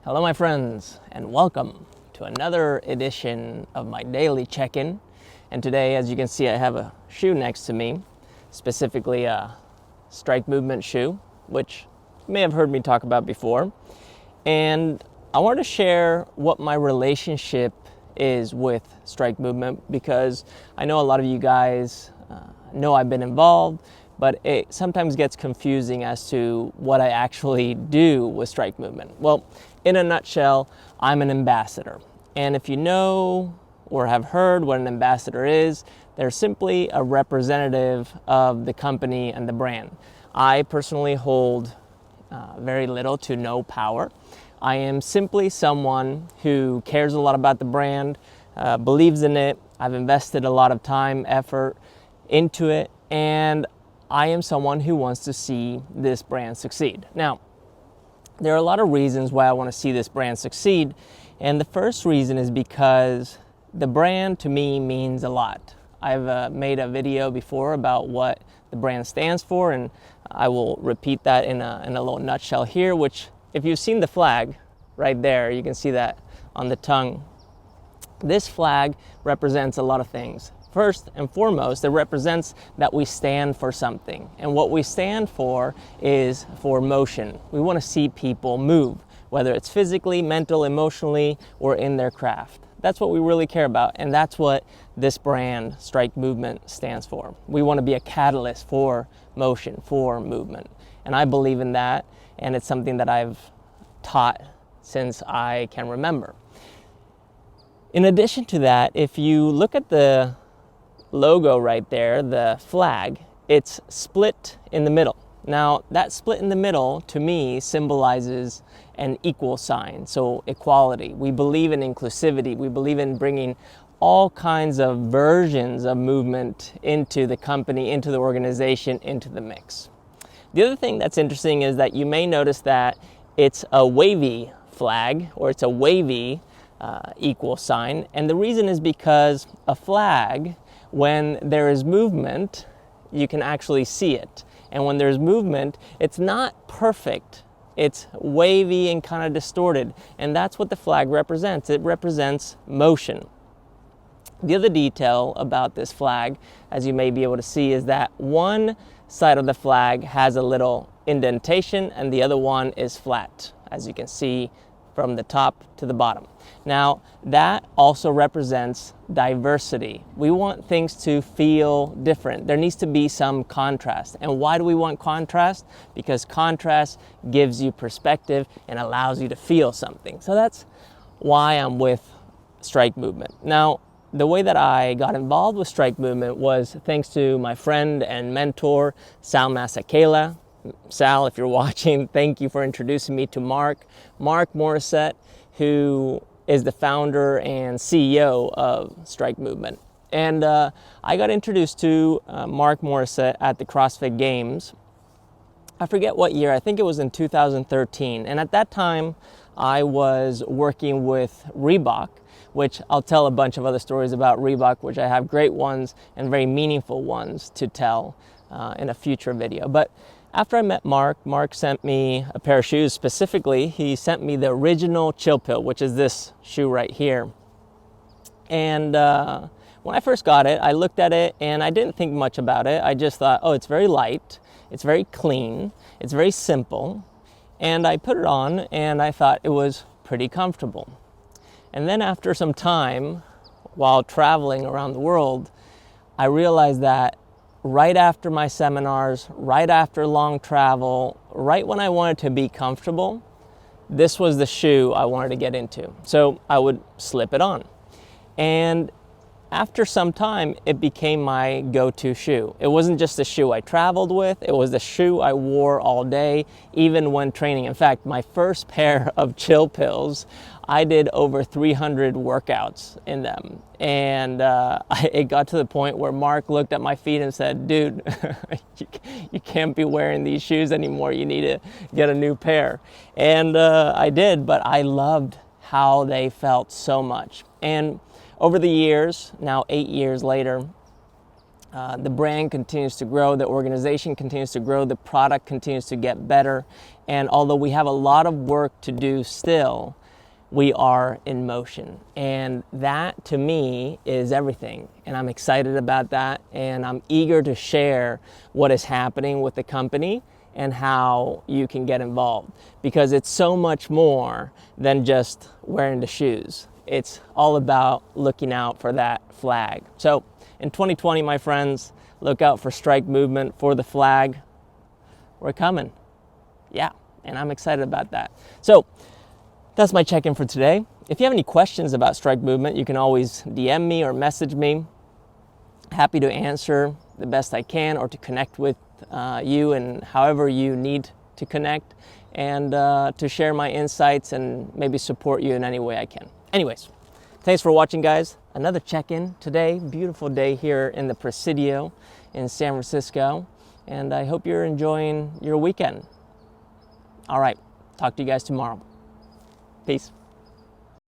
Hello my friends, and welcome to another edition of my daily check-in. And today, as you can see, I have a shoe next to me, specifically a Strike Movement shoe, which you may have heard me talk about before. And I want to share what my relationship is with Strike Movement, because I know a lot of you guys know I've been involved, but it sometimes gets confusing as to what I actually do with Strike Movement. Well, in a nutshell, I'm an ambassador. And if you know or have heard what an ambassador is, they're simply a representative of the company and the brand. I personally hold very little to no power. I am simply someone who cares a lot about the brand, believes in it. I've invested a lot of time, effort into it, and I am someone who wants to see this brand succeed. Now, there are a lot of reasons why I want to see this brand succeed, and the first reason is because the brand to me means a lot. I've made a video before about what the brand stands for, and I will repeat that in a little nutshell here, which if you've seen the flag right there, you can see that on the tongue. This flag represents a lot of things. First and foremost, it represents that we stand for something. And what we stand for is for motion. We want to see people move, whether it's physically, mental, emotionally, or in their craft. That's what we really care about. And that's what this brand, Strike Movement, stands for. We want to be a catalyst for motion, for movement. And I believe in that. And it's something that I've taught since I can remember. In addition to that, if you look at the logo right there, the flag, it's split in the middle. Now, that split in the middle to me symbolizes an equal sign, so equality. We believe in inclusivity. We believe in bringing all kinds of versions of movement into the company, into the organization, into the mix. The other thing that's interesting is that you may notice that it's a wavy flag, or it's a wavy equal sign, and the reason is because a flag, when there is movement, you can actually see it. And when there's movement, it's not perfect. It's wavy and kind of distorted. And that's what the flag represents. It represents motion. The other detail about this flag, as you may be able to see, is that one side of the flag has a little indentation and the other one is flat, as you can see from the top to the bottom. Now, that also represents diversity. We want things to feel different. There needs to be some contrast. And why do we want contrast? Because contrast gives you perspective and allows you to feel something. So that's why I'm with Strike Movement. Now, the way that I got involved with Strike Movement was thanks to my friend and mentor, Sal Masekela. Sal, if you're watching, thank you for introducing me to Marc Morisset, who is the founder and CEO of Strike Movement. And I got introduced to Marc Morisset at the CrossFit Games. I forget what year, I think it was in 2013. And at that time, I was working with Reebok, which I'll tell a bunch of other stories about Reebok, which I have great ones and very meaningful ones to tell in a future video. But after I met Marc sent me a pair of shoes. Specifically, he sent me the original Chill Pill, which is this shoe right here. And when I first got it, I looked at it and I didn't think much about it. I just thought, oh, it's very light, it's very clean, it's very simple. And I put it on and I thought it was pretty comfortable. And then after some time, while traveling around the world, I realized that right after my seminars, right after long travel, right when I wanted to be comfortable, this was the shoe I wanted to get into. So I would slip it on. And after some time, it became my go-to shoe. It wasn't just the shoe I traveled with, it was the shoe I wore all day, even when training. In fact, my first pair of Chill Pills, I did over 300 workouts in them. And it got to the point where Marc looked at my feet and said, dude, you can't be wearing these shoes anymore. You need to get a new pair. And I did, but I loved how they felt so much. And over the years, now 8 years later, the brand continues to grow, the organization continues to grow, the product continues to get better. And although we have a lot of work to do still, we are in motion. And that to me is everything. And I'm excited about that. And I'm eager to share what is happening with the company and how you can get involved, because it's so much more than just wearing the shoes. It's all about looking out for that flag. So in 2020, my friends, look out for Strike Movement, for the flag. We're coming. Yeah, and I'm excited about that. So that's my check-in for today. If you have any questions about Strike Movement, you can always DM me or message me. Happy to answer the best I can, or to connect with you and however you need to connect, and to share my insights and maybe support you in any way I can. Anyways, thanks for watching, guys. Another check-in today. Beautiful day here in the Presidio in San Francisco, and I hope you're enjoying your weekend. All right, talk to you guys tomorrow. Peace.